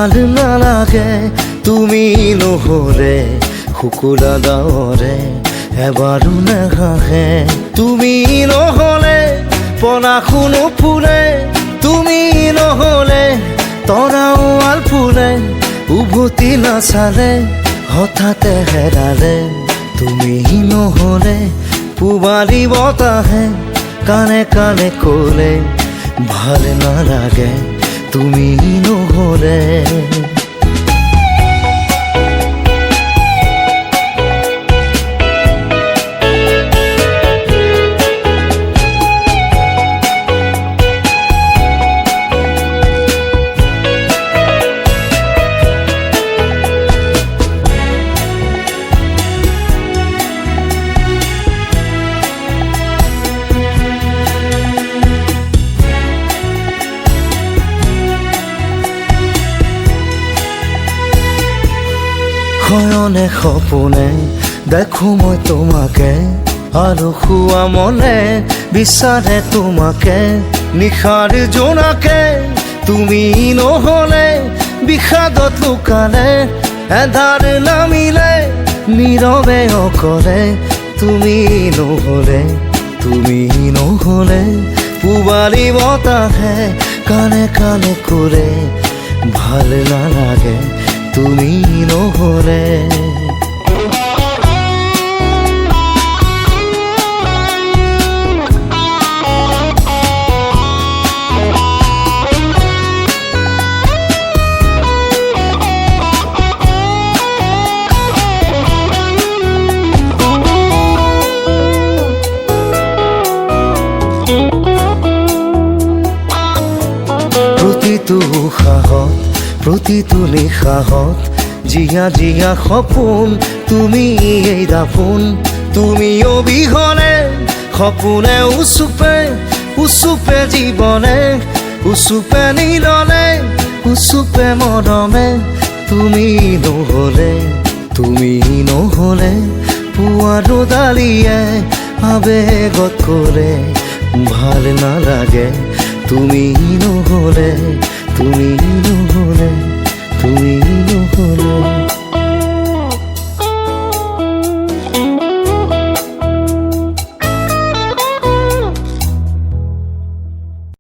ভাল নালাগে তুমি নহ'লে শুকুলা ডাৱৰে এবাৰো নাহাঁহে তুমি নহ'লে পলাশো নুফুলে তুমি নহ'লে তৰাও আলফুলে উভতি নাচালে হঠাতে হেৰালে তুমি নহ'লে পূবালী বতাহে কাণে কাণে ক'লে ভাল নালাগে তুমি নহ'লে শয়নে সপোনে দেখো মই তোমাকে আৰু শুৱা মনে বিচাৰে তোমাকে নিশাৰ জোনাকে তুমি নহ'লে বিষাদত লুকালে এধাৰ নামিলে নীৰৱে অকলে তুমি নহ'লে পূবালী বতাহে কাণে কাণে ক'লে ভাল নালাগে তুমি নহ'লে প্ৰতিটো উশাহত প্ৰতিটো নিশাহত জিয়া জিয়া সপোন তুমি এই দাপোন তুমি অবিহনে সপোনে উচুপে জীৱনে উচুপে নীলনে উচুপে মৰমে তুমি নহ'লে পুৱা ৰ'দালিয়ে আবেগত ক'লে ভাল নালাগে তুমি নহ'লে